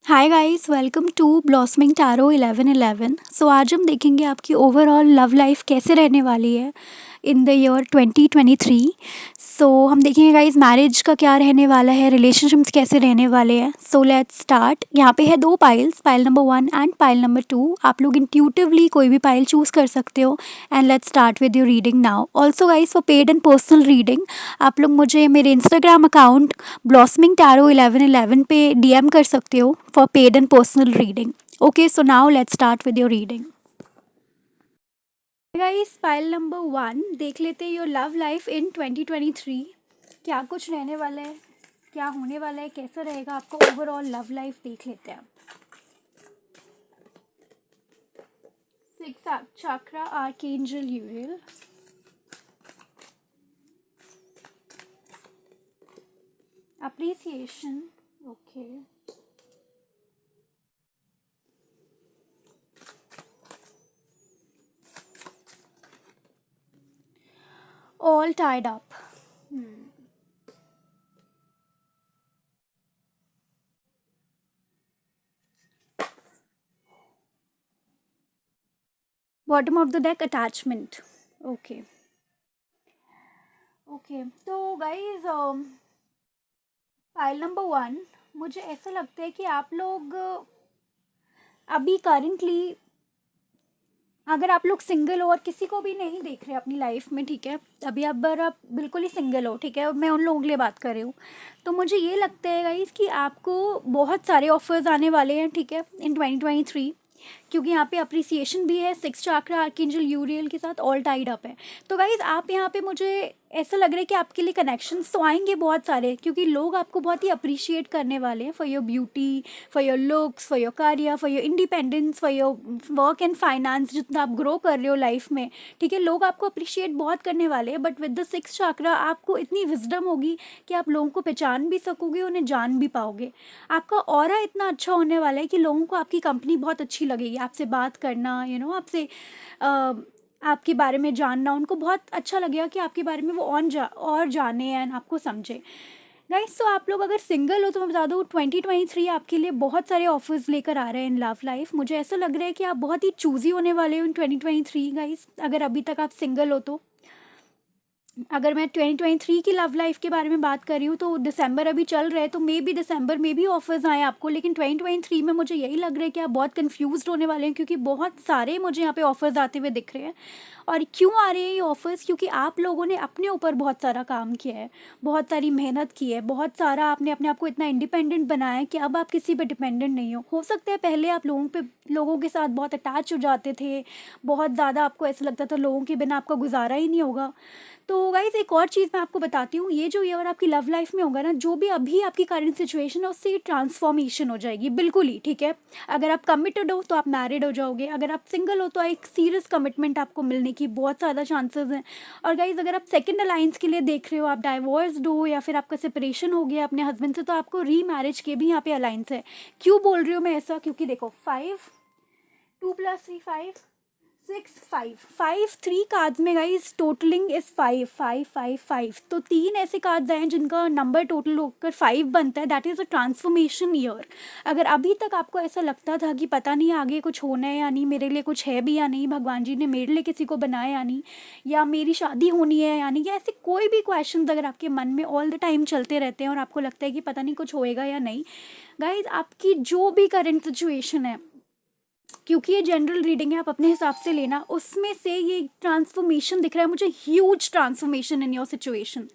Hi guys, welcome to blossoming tarot 1111। So आज हम देखेंगे आपकी ओवरऑल लव लाइफ कैसे रहने वाली है इन द ईयर 2023। सो हम देखेंगे गाइस मैरिज का क्या रहने वाला है, रिलेशनशिप्स कैसे रहने वाले हैं। So let's start. यहाँ पे है दो piles, pile number 1 and pile number 2। आप लोग इंट्यूटिवली कोई भी पाइल चूज़ कर सकते हो। And let's start with your reading now. Also guys, for paid and personal reading आप लोग मुझे मेरे इंस्टाग्राम अकाउंट ब्लॉसमिंग टैरो 1111 पे डीएम कर सकते हो for paid and personal reading. Okay, so now let's start with your reading. Guys, file number 1 देख लेते हैं योर लव लाइफ इन 2023। क्या कुछ रहने वाला है, क्या होने वाला है, कैसा रहेगा आपका ओवरऑल लव लाइफ, देख लेते हैं। 6 चक्रा archangel यूरियल, appreciation, okay, all tied up. Bottom of the deck, attachment. Okay. Okay, तो गाइज फाइल नंबर 1 मुझे ऐसा लगता है कि आप लोग अभी करंटली, अगर आप लोग सिंगल हो और किसी को भी नहीं देख रहे अपनी लाइफ में, ठीक है, अभी आप बिल्कुल ही सिंगल हो, ठीक है, और मैं उन लोगों के लिए बात कर रही हूँ, तो मुझे ये लगता है गाइज कि आपको बहुत सारे ऑफर्स आने वाले हैं, ठीक है, इन 2023, क्योंकि यहाँ पे अप्रिसिएशन भी है, 6 चाक्रा आर्कएंजल यूरियल के साथ ऑल टाइड अप है। तो गाइज आप यहाँ पे, मुझे ऐसा लग रहा है कि आपके लिए कनेक्शंस तो आएंगे बहुत सारे, क्योंकि लोग आपको बहुत ही अप्रिशिएट करने वाले हैं for your beauty, for your looks, for your career, for your independence, for your work and finance, जितना आप ग्रो कर रहे हो लाइफ में, ठीक है, लोग आपको अप्रिशिएट बहुत करने वाले हैं। बट विद द 6 चाक्रा आपको इतनी विजडम होगी कि आप लोगों को पहचान भी सकोगे, उन्हें जान भी पाओगे। आपका ऑरा इतना अच्छा होने वाला है कि लोगों को आपकी कंपनी बहुत अच्छी लगेगी, आपसे बात करना, आपसे आपके बारे में जानना, उनको बहुत अच्छा लगेगा कि आपके बारे में वो और जाने एंड आपको समझे। गाइस, तो आप लोग अगर सिंगल हो तो मैं बता दूँ 2023 आपके लिए बहुत सारे ऑफर्स लेकर आ रहे हैं इन लव लाइफ। मुझे ऐसा लग रहा है कि आप बहुत ही चूजी होने वाले हो इन 2023 गाइस, अगर अभी तक आप सिंगल हो तो। अगर मैं 2023 की लव लाइफ के बारे में बात कर रही हूँ तो दिसंबर अभी चल रहा है, तो मे बी दिसंबर में भी ऑफर्स आए आपको, लेकिन 2023 में मुझे यही लग रहा है कि आप बहुत कंफ्यूज्ड होने वाले हैं, क्योंकि बहुत सारे मुझे यहाँ पे ऑफर्स आते हुए दिख रहे हैं। और क्यों आ रहे हैं ये ऑफर्स? क्योंकि आप लोगों ने अपने ऊपर बहुत सारा काम किया है, बहुत सारी मेहनत की है, बहुत सारा आपने अपने आप को इतना इंडिपेंडेंट बनाया है कि अब आप किसी पर डिपेंडेंट नहीं हो सकता है पहले आप लोगों के साथ बहुत अटैच हो जाते थे, बहुत ज़्यादा आपको ऐसा लगता था लोगों के बिना आपका गुजारा ही नहीं होगा। तो गाइज, एक और चीज़ मैं आपको बताती हूँ, ये जो ईयर आपकी लव लाइफ में होगा ना, जो भी अभी आपकी करंट सिचुएशन है उससे ट्रांसफॉर्मेशन हो जाएगी बिल्कुल ही, ठीक है। अगर आप कमिटेड हो तो आप मैरिड हो जाओगे, अगर आप सिंगल हो तो एक सीरियस कमिटमेंट आपको मिलने की बहुत ज़्यादा चांसेस हैं। और गाइज, अगर आप सेकंड अलायंस के लिए देख रहे हो, आप डाइवोर्स्ड हो या फिर आपका सेपरेशन हो गया अपने हस्बैंड से, तो आपको री मैरिज के भी यहाँ पे अलायंस है। क्यों बोल रही हूँ मैं ऐसा? क्योंकि देखो, 5 2 + 3 5 6 5 3 कार्ड्स में गाइस टोटलिंग इज 5 5 5 5, तो 3 ऐसे कार्ड्स आए हैं जिनका नंबर टोटल होकर 5 बनता है। That is a transformation year. अगर अभी तक आपको ऐसा लगता था कि पता नहीं आगे कुछ होना है या नहीं, मेरे लिए कुछ है भी या नहीं, भगवान जी ने मेरे लिए किसी को बनाया या नहीं, या मेरी शादी होनी है या नहीं, या ऐसे कोई भी क्वेश्चन अगर आपके मन में ऑल द टाइम चलते रहते हैं और आपको लगता है कि पता नहीं कुछ होएगा या नहीं, गाइज आपकी जो भी करंट सिचुएशन है, क्योंकि ये जनरल रीडिंग है, आप अपने हिसाब से लेना, उसमें से ये ट्रांसफॉर्मेशन दिख रहा है मुझे, huge transformation in your situation.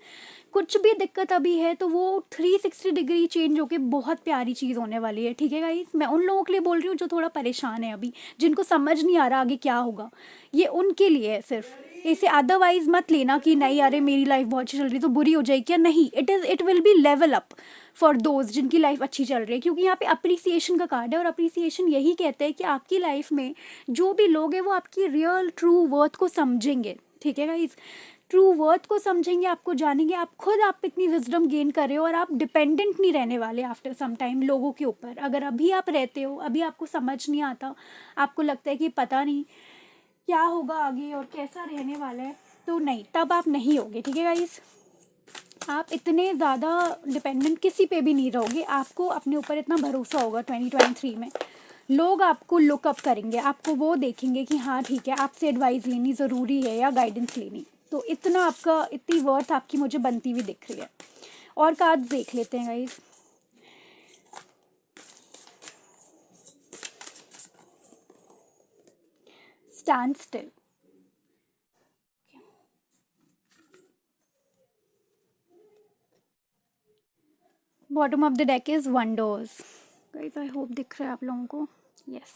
कुछ भी दिक्कत अभी है तो वो 360 डिग्री चेंज होके बहुत प्यारी चीज़ होने वाली है, ठीक है गाइस। मैं उन लोगों के लिए बोल रही हूँ जो थोड़ा परेशान है अभी, जिनको समझ नहीं आ रहा आगे क्या होगा, ये उनके लिए है सिर्फ। इसे अदरवाइज मत लेना कि नहीं अरे मेरी लाइफ बहुत अच्छी चल रही तो बुरी हो जाएगी, क्या नहीं, it will be level up for those जिनकी लाइफ अच्छी चल रही है, क्योंकि यहाँ पे अप्रिसिएशन का कार्ड है, और अप्रिसिएशन यही कहते हैं कि आपकी लाइफ में जो भी लोग हैं वो आपकी रियल ट्रू वर्थ को समझेंगे, ठीक है गाइज, ट्रू वर्थ को समझेंगे, आपको जानेंगे, आप खुद आप इतनी विजडम गेन कर रहे हो और आप डिपेंडेंट नहीं रहने वाले आफ्टर सम टाइम लोगों के ऊपर। अगर अभी आप रहते हो, अभी आपको समझ नहीं आता, आपको लगता है कि पता नहीं क्या होगा आगे और कैसा रहने वाला है, तो नहीं, तब आप नहीं होगे, ठीक है गाइज। आप इतने ज़्यादा डिपेंडेंट किसी पे भी नहीं रहोगे, आपको अपने ऊपर इतना भरोसा होगा 2023 में। लोग आपको लुकअप करेंगे, आपको वो देखेंगे कि हाँ ठीक है, आपसे एडवाइस लेनी ज़रूरी है या गाइडेंस लेनी, तो इतना आपका, इतनी वर्थ आपकी मुझे बनती हुई दिख रही है। और कार्ड्स देख लेते हैं guys. Stand still. Bottom of the deck is wonders. Guys I hope दिख रहा है आप लोगों को। यस।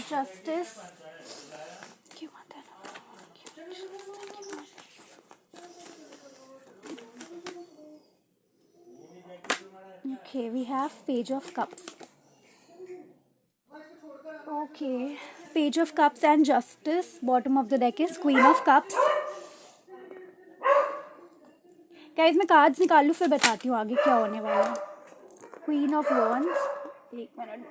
जस्टिस। क्यों आता है ना? Okay, we have Page of Cups. Okay, Page of Cups and Justice. Bottom of the deck is Queen of Cups. Guys मैं कार्ड्स निकाल लूँ फिर बताती हूँ आगे क्या होने वाला है। क्वीन ऑफ वॉन्ड्स, एक minute.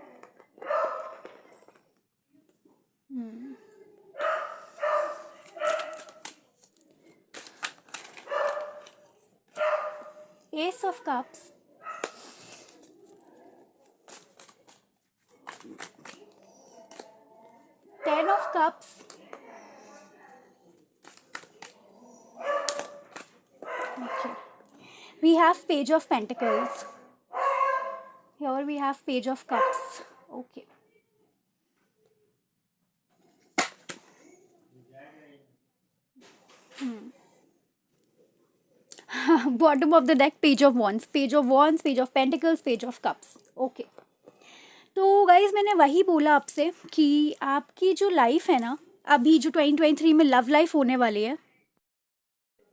S of cups, ten of cups, okay. We have Page of Pentacles. Here we have Page of Cups. Okay. Bottom of the deck, Page of Wands, Page of Wands, Page of Pentacles, Page of Cups. Okay. तो guys मैंने वही बोला आपसे कि आपकी जो life है ना, अभी जो 2023 में लव लाइफ होने वाली है।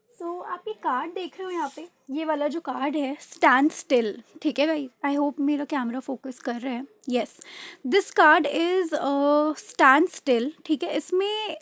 सो आप ये कार्ड देख रहे हो यहाँ पे, ये वाला जो कार्ड है स्टैंड स्टिल, ठीक है गाइज। आई होप मेरा कैमरा फोकस कर रहा है। Yes, this card is stand still, ठीक है। इसमें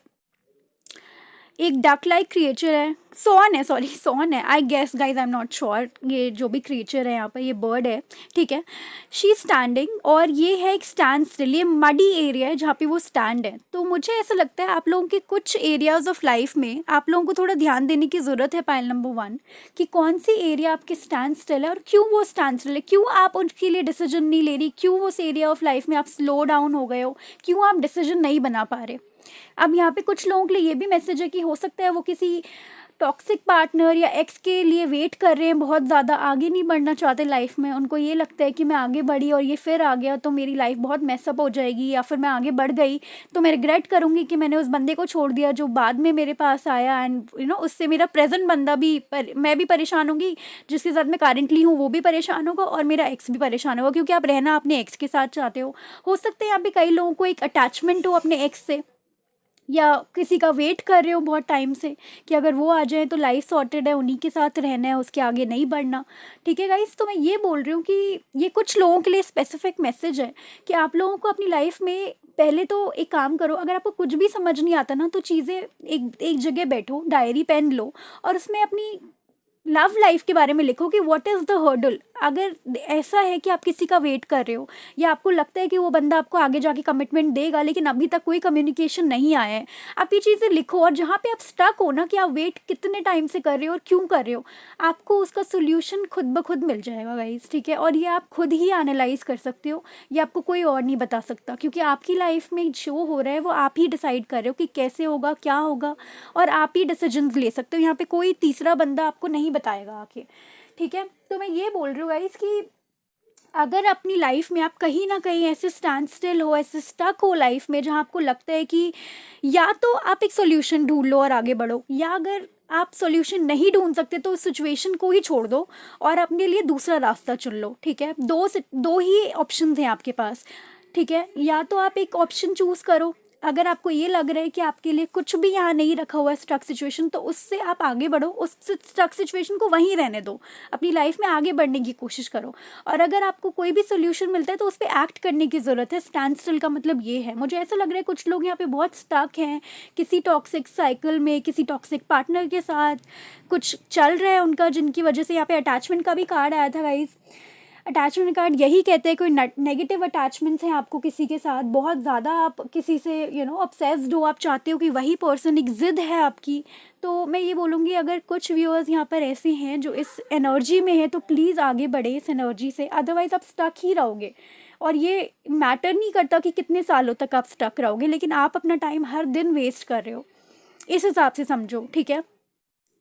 एक डक लाइक क्रिएचर है, सॉन है, सॉरी सॉन है, I guess guys, I am not sure. ये जो भी क्रिएचर है यहाँ पर, ये बर्ड है, ठीक है। शी स्टैंडिंग, और ये है एक स्टैंड स्टिल, ये मडी एरिया है जहाँ पे वो स्टैंड है। तो मुझे ऐसा लगता है आप लोगों के कुछ एरियाज ऑफ लाइफ में आप लोगों को थोड़ा ध्यान देने की ज़रूरत है। पाइल नंबर 1 कि कौन सी एरिया आपके स्टैंड स्टिल है और क्यों वो स्टैंड स्टिल है, क्यों आप उनके लिए डिसीजन नहीं ले रही, क्यों उस एरिया ऑफ लाइफ में आप स्लो डाउन हो गए हो, क्यों आप डिसीजन नहीं बना पा रहे। अब यहाँ पे कुछ लोगों के लिए ये भी मैसेज है कि हो सकता है वो किसी टॉक्सिक पार्टनर या एक्स के लिए वेट कर रहे हैं, बहुत ज़्यादा आगे नहीं बढ़ना चाहते लाइफ में। उनको ये लगता है कि मैं आगे बढ़ी और ये फिर आ गया तो मेरी लाइफ बहुत मैसअप हो जाएगी, या फिर मैं आगे बढ़ गई तो मैं रिग्रेट करूँगी कि मैंने उस बंदे को छोड़ दिया जो बाद में मेरे पास आया, एंड उससे मेरा प्रेजेंट बंदा भी मैं भी परेशान होंगी, जिसके साथ मैं करेंटली हूँ वो भी परेशान होगा और मेरा एक्स भी परेशान होगा, क्योंकि आप रहना अपने एक्स के साथ चाहते हो सकता है यहाँ पे कई लोगों को एक अटैचमेंट हो अपने एक्स से, या किसी का वेट कर रहे हो बहुत टाइम से कि अगर वो आ जाए तो लाइफ सॉर्टेड है, उन्हीं के साथ रहना है, उसके आगे नहीं बढ़ना, ठीक है गाइस। तो मैं ये बोल रही हूँ कि ये कुछ लोगों के लिए स्पेसिफिक मैसेज है कि आप लोगों को अपनी लाइफ में पहले तो एक काम करो, अगर आपको कुछ भी समझ नहीं आता ना, तो चीज़ें एक जगह बैठो, डायरी पेन लो और उसमें अपनी लव लाइफ के बारे में लिखो कि व्हाट इज़ द हर्डल। अगर ऐसा है कि आप किसी का वेट कर रहे हो या आपको लगता है कि वो बंदा आपको आगे जाके कमिटमेंट देगा लेकिन अभी तक कोई कम्युनिकेशन नहीं आया है, आप ये चीज़ें लिखो। और जहाँ पे आप स्टक हो ना कि आप वेट कितने टाइम से कर रहे हो और क्यों कर रहे हो, आपको उसका सोल्यूशन खुद ब खुद मिल जाएगा गाइस, ठीक है। और ये आप खुद ही एनालाइज कर सकते हो, ये आपको कोई और नहीं बता सकता, क्योंकि आपकी लाइफ में जो हो रहा है वो आप ही डिसाइड कर रहे हो कि कैसे होगा, क्या होगा, और आप ही डिसीजंस ले सकते हो। यहाँ पे कोई तीसरा बंदा आपको नहीं बताएगा आके, ठीक है। तो मैं ये बोल रही हूँ गाइस कि अगर अपनी लाइफ में आप कहीं ना कहीं ऐसे स्टैंड स्टिल हो, ऐसे स्टक हो लाइफ में, जहाँ आपको लगता है कि या तो आप एक सोल्यूशन ढूंढ लो और आगे बढ़ो, या अगर आप सोल्यूशन नहीं ढूंढ सकते तो उस सिचुएशन को ही छोड़ दो और अपने लिए दूसरा रास्ता चुन लो, ठीक है। दो ही ऑप्शंस हैं आपके पास, ठीक है। या तो आप एक ऑप्शन चूज़ करो, अगर आपको ये लग रहा है कि आपके लिए कुछ भी यहाँ नहीं रखा हुआ है स्टक सिचुएशन, तो उससे आप आगे बढ़ो, उस स्टक सिचुएशन को वहीं रहने दो, अपनी लाइफ में आगे बढ़ने की कोशिश करो। और अगर आपको कोई भी सोल्यूशन मिलता है तो उस पर एक्ट करने की ज़रूरत है। स्टैंड स्टिल का मतलब ये है, मुझे ऐसा लग रहा है कुछ लोग यहाँ पे बहुत स्टक हैं किसी टॉक्सिक साइकिल में, किसी टॉक्सिक पार्टनर के साथ कुछ चल रहा है उनका, जिनकी वजह से यहाँ पे अटैचमेंट का भी कार्ड आया था गाइज। अटैचमेंट कार्ड यही कहते हैं कोई नेगेटिव अटैचमेंट्स हैं आपको किसी के साथ, बहुत ज़्यादा आप किसी से ऑब्सेस्ड हो, आप चाहते हो कि वही पर्सन, एक ज़िद है आपकी। तो मैं ये बोलूँगी अगर कुछ व्यूअर्स यहाँ पर ऐसे हैं जो इस एनर्जी में है तो प्लीज़ आगे बढ़े इस एनर्जी से, अदरवाइज़ आप स्टक ही रहोगे। और ये मैटर नहीं करता कि कितने सालों तक आप स्टक रहोगे, लेकिन आप अपना टाइम हर दिन वेस्ट कर रहे हो, इस हिसाब से समझो, ठीक है।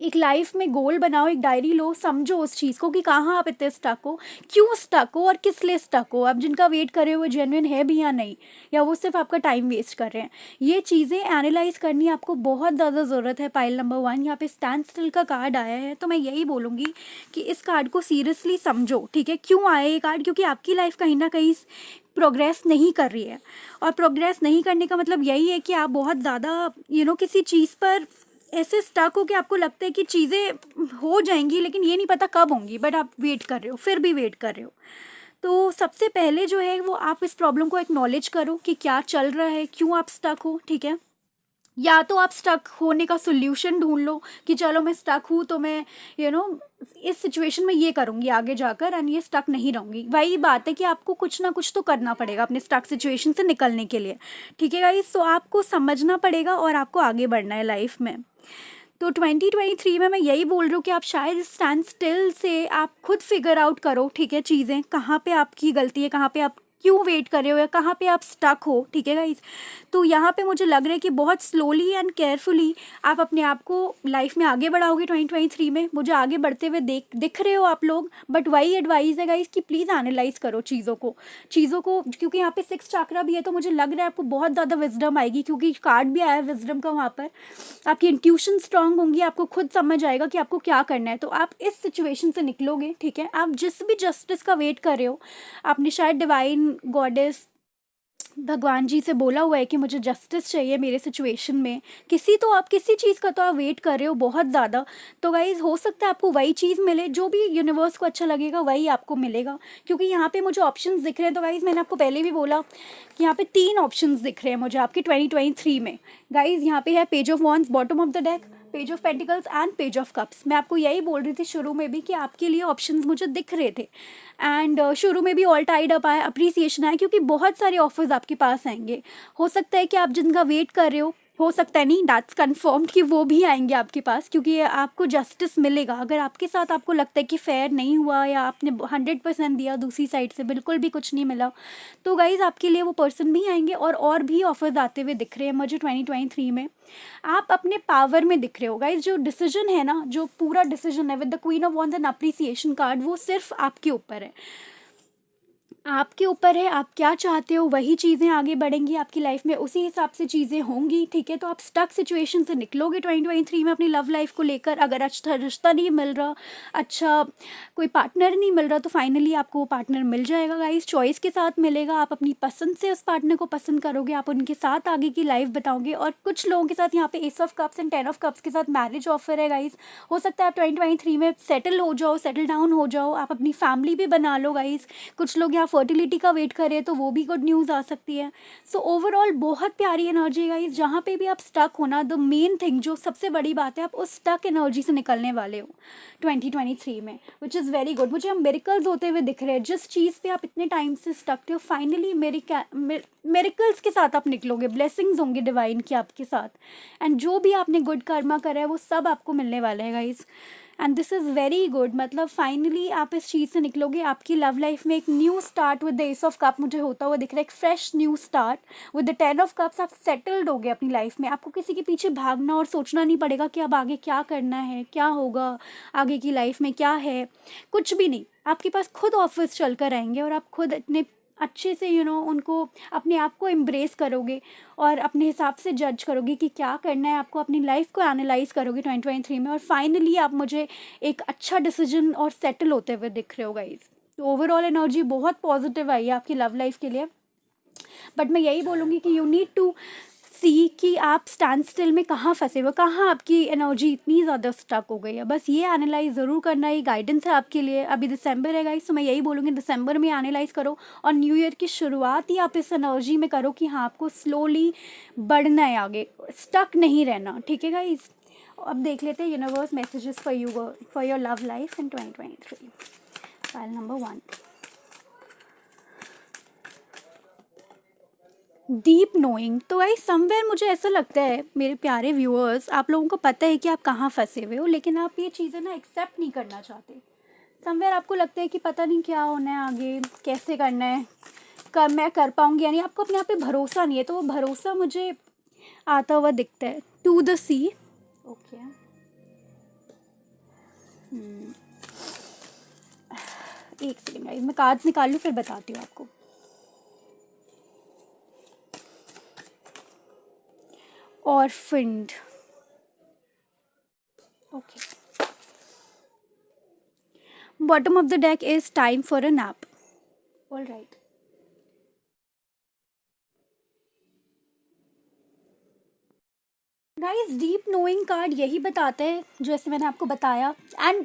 एक लाइफ में गोल बनाओ, एक डायरी लो, समझो उस चीज़ को कि कहाँ आप इतने स्टक हो, क्यों स्टक हो और किस लिए स्टक हो, आप जिनका वेट कर रहे हो वो जेन्युइन है भी या नहीं, या वो सिर्फ आपका टाइम वेस्ट कर रहे हैं। ये चीज़ें एनालाइज करनी आपको बहुत ज़्यादा ज़रूरत है। पाइल नंबर 1 यहाँ पे स्टैंड स्टिल का कार्ड आया है, तो मैं यही बोलूँगी कि इस कार्ड को सीरियसली समझो, ठीक है। क्यों आया ये कार्ड? क्योंकि आपकी लाइफ कहीं ना कहीं प्रोग्रेस नहीं कर रही है, और प्रोग्रेस नहीं करने का मतलब यही है कि आप बहुत ज़्यादा किसी चीज़ पर ऐसे स्टक हो कि आपको लगता है कि चीज़ें हो जाएंगी लेकिन ये नहीं पता कब होंगी, बट आप वेट कर रहे हो, फिर भी वेट कर रहे हो। तो सबसे पहले जो है वो आप इस प्रॉब्लम को एक्नॉलेज करो कि क्या चल रहा है, क्यों आप स्टक हो, ठीक है। या तो आप स्टक होने का सोल्यूशन ढूंढ लो कि चलो मैं स्टक हूँ तो मैं इस सिचुएशन में ये करूँगी आगे जाकर, एंड ये स्टक नहीं रहूँगी। वही बात है कि आपको कुछ ना कुछ तो करना पड़ेगा अपने स्टक सिचुएशन से निकलने के लिए, ठीक है गाइस। तो आपको समझना पड़ेगा और आपको आगे बढ़ना है लाइफ में। तो 2023 में मैं यही बोल रही हूँ कि आप शायद स्टैंड स्टिल से आप खुद फिगर आउट करो, ठीक है, चीज़ें कहाँ पे आपकी गलती है, कहाँ पे आप क्यों वेट कर रहे हो, या कहाँ पे आप स्टक हो, ठीक है गाइस। तो यहाँ पे मुझे लग रहा है कि बहुत स्लोली एंड केयरफुली आप अपने आप को लाइफ में आगे बढ़ाओगे 2023 में। मुझे आगे बढ़ते हुए दिख रहे हो आप लोग, बट वही एडवाइस है गाइस कि प्लीज़ एनालाइज करो चीज़ों को, क्योंकि यहाँ पे 6 चक्रा भी है, तो मुझे लग रहा है आपको बहुत ज़्यादा विजडम आएगी, क्योंकि कार्ड भी आया है विजडम का। वहाँ पर आपकी इंट्यूशन स्ट्रांग होंगी, आपको खुद समझ आएगा कि आपको क्या करना है, तो आप इस सिचुएशन से निकलोगे, ठीक है। आप जिस भी जस्टिस का वेट कर रहे हो, आपने शायद डिवाइन गॉडेस भगवान जी से बोला हुआ है कि मुझे जस्टिस चाहिए मेरे सिचुएशन में, किसी चीज़ का तो आप वेट कर रहे हो बहुत ज़्यादा। तो गाइज हो सकता है आपको वही चीज़ मिले, जो भी यूनिवर्स को अच्छा लगेगा वही आपको मिलेगा, क्योंकि यहाँ पे मुझे ऑप्शंस दिख रहे हैं। तो गाइज मैंने आपको पहले भी बोला कि यहाँ पे 3 ऑप्शंस दिख रहे हैं मुझे आपके 2023 में। गाइज यहाँ पे है page of wands bottom of the deck, page of pentacles and page of cups. मैं आपको यही बोल रही थी शुरू में भी कि आपके लिए ऑप्शंस मुझे दिख रहे थे, एंड शुरू में भी ऑल टाइड अप आया, अप्रिसिएशन आया, क्योंकि बहुत सारे ऑफर्स आपके पास आएंगे। हो सकता है कि आप जिनका वेट कर रहे हो सकता है नहीं, दैट्स कन्फर्म्ड कि वो भी आएंगे आपके पास, क्योंकि आपको जस्टिस मिलेगा। अगर आपके साथ आपको लगता है कि फेयर नहीं हुआ, या आपने 100% दिया, दूसरी साइड से बिल्कुल भी कुछ नहीं मिला, तो गाइज आपके लिए वो पर्सन भी आएंगे। और भी ऑफर्स आते हुए दिख रहे हैं मुझे 2023 में। आप अपने पावर में दिख रहे हो गाइज। जो डिसीजन है ना, जो पूरा डिसीजन है with the queen of wands and appreciation card, वो सिर्फ आपके ऊपर है, आपके ऊपर है। आप क्या चाहते हो वही चीज़ें आगे बढ़ेंगी आपकी लाइफ में, उसी हिसाब से चीज़ें होंगी, ठीक है। तो आप स्टक सिचुएशन से निकलोगे 2023 में अपनी लव लाइफ को लेकर। अगर अच्छा रिश्ता नहीं मिल रहा, अच्छा कोई पार्टनर नहीं मिल रहा, तो फाइनली आपको वो पार्टनर मिल जाएगा गाइस, चॉइस के साथ मिलेगा। आप अपनी पसंद से उस पार्टनर को पसंद करोगे, आप उनके साथ आगे की लाइफ बताओगे। और कुछ लोगों के साथ यहाँ पे S of cups and 10 of cups के साथ मैरिज ऑफर है गाइस। हो सकता है आप 2023 में सेटल हो जाओ, सेटल डाउन हो जाओ, आप अपनी फैमिली भी बना लो गाइस। कुछ लोग यहाँ फर्टिलिटी का वेट कर रहे हैं, तो वो भी गुड न्यूज़ आ सकती है। सो ओवरऑल बहुत प्यारी एनर्जी है गाइस। जहाँ पे भी आप स्टक हो ना, द मेन थिंग जो सबसे बड़ी बात है, आप उस स्टक एनर्जी से निकलने वाले हो 2023 में, विच इज़ वेरी गुड। मुझे हम मिरेकल्स होते हुए दिख रहे हैं। जिस चीज़ पे आप इतने टाइम से स्टक थे, फाइनली मिरेकल्स के साथ आप निकलोगे, ब्लेसिंग्स होंगे डिवाइन की आपके साथ, एंड जो भी आपने गुड कर्मा करा है वो सब आपको मिलने वाला है guys, and this is very good. मतलब फाइनली आप इस चीज़ से निकलोगे। आपकी लव लाइफ में एक new start with the S of cup मुझे होता हुआ दिख रहा है, एक fresh new start with the 10 of cups. आप सेटल्ड हो गए अपनी लाइफ में, आपको किसी के पीछे भागना और सोचना नहीं पड़ेगा कि अब आगे क्या करना है, क्या होगा आगे की लाइफ में, क्या है, कुछ भी नहीं। आपके पास खुद ऑफर्स चल कर आएंगे, और आप खुद इतने अच्छे से उनको अपने आप को एम्ब्रेस करोगे, और अपने हिसाब से जज करोगे कि क्या करना है आपको, अपनी लाइफ को एनालाइज करोगे 2023 में, और फाइनली आप मुझे एक अच्छा डिसीजन और सेटल होते हुए दिख रहे हो गाइज। तो ओवरऑल एनर्जी बहुत पॉजिटिव आई है आपकी लव लाइफ के लिए। बट मैं यही बोलूँगी कि यू नीड टू सी कि आप स्टैंड स्टिल में कहाँ फंसे हुए, कहाँ आपकी एनर्जी इतनी ज़्यादा स्टक हो गई है। बस ये एनालाइज ज़रूर करना, ये गाइडेंस है आपके लिए। अभी दिसंबर है गाइस, तो मैं यही बोलूँगी दिसंबर में एनालाइज करो, और न्यू ईयर की शुरुआत ही आप इस एनर्जी में करो कि हाँ आपको स्लोली बढ़ना है आगे, स्टक नहीं रहना, ठीक है गाइस। अब देख लेते हैं universe messages for your love life in 2023। File number 1। Deep knowing, तो गाइस समवेयर मुझे ऐसा लगता है मेरे प्यारे व्यूअर्स, आप लोगों को पता है कि आप कहाँ फंसे हुए हो, लेकिन आप ये चीज़ें ना एक्सेप्ट नहीं करना चाहते। समवेयर आपको लगता है कि पता नहीं क्या होना है आगे, कैसे करना है, मैं कर पाऊंगी, यानी आपको अपने आप पे भरोसा नहीं है। तो वो भरोसा मुझे आता हुआ दिखता है। To the sea. ओके, एक सेकेंड गाइस, मैं कार्ड्स निकाल लूँ फिर बताती हूँ आपको। Orphaned, okay. Bottom of the deck is time for a nap. All right guys, deep knowing card यही बताता है जैसे मैंने आपको बताया। एंड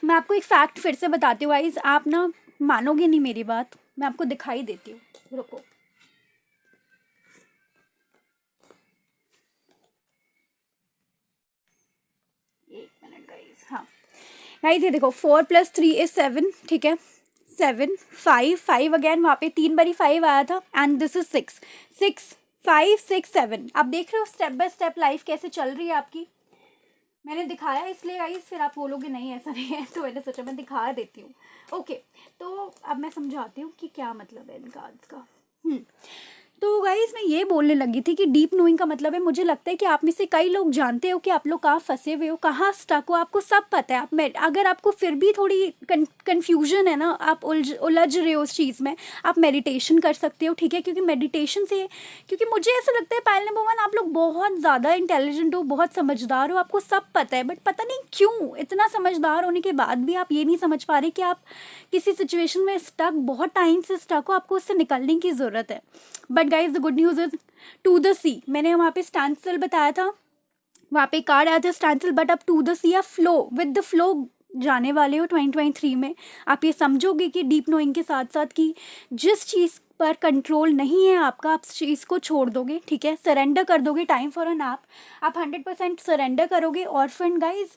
मैं आपको एक फैक्ट फिर से बताती हूँ गाइस, आप ना मानोगे नहीं मेरी बात, मैं आपको दिखाई देती हूँ, रुको। एक मिनट गाइस, हाँ गाइस, ये देखो 4+3 is 7, ठीक है। 7, 5, 5 अगेन, वहाँ पे 3 बारी 5 आया था, एंड दिस इज 6, 6, 5, 6, 7। आप देख रहे हो स्टेप बाय स्टेप लाइफ कैसे चल रही है आपकी। मैंने दिखाया इसलिए गाइस, फिर आप बोलोगे नहीं ऐसा नहीं है, तो मैंने सोचा मैं दिखा देती हूँ। ओके, तो अब मैं समझाती हूँ कि क्या मतलब है इन कार्ड्स का। तो गाइज मैं ये बोलने लगी थी कि डीप नोइंग का मतलब है, मुझे लगता है कि आप में से कई लोग जानते हो कि आप लोग कहाँ फंसे हुए हो, कहाँ स्टक हो, आपको सब पता है। आप अगर आपको फिर भी थोड़ी कन्फ्यूजन है ना, आप उलझ रहे हो उस चीज़ में, आप मेडिटेशन कर सकते हो, ठीक है। क्योंकि मेडिटेशन से, क्योंकि मुझे ऐसा लगता है पायल नंबर 1, आप लोग बहुत ज़्यादा इंटेलिजेंट हो, बहुत समझदार हो, आपको सब पता है, बट पता नहीं क्यों इतना समझदार होने के बाद भी आप ये नहीं समझ पा रहे कि आप किसी सिचुएशन में स्टक, बहुत टाइम से स्टक हो, आपको उससे निकलने की ज़रूरत है। But guys the good news is to the sea, मैंने वहाँ पे स्टैंड स्टिल बताया था, वहाँ पे कार्ड आया था स्टैंड स्टिल, बट अब टू द सी या फ्लो विद द फ्लो जाने वाले हो 2023 में। आप ये समझोगे कि डीप नोइंग के साथ साथ कि जिस चीज़ पर कंट्रोल नहीं है आपका, आप उस चीज़ को छोड़ दोगे, ठीक है, सरेंडर कर दोगे। टाइम फॉर एन आप 100% सरेंडर करोगे। और फ्रेंड गाइज,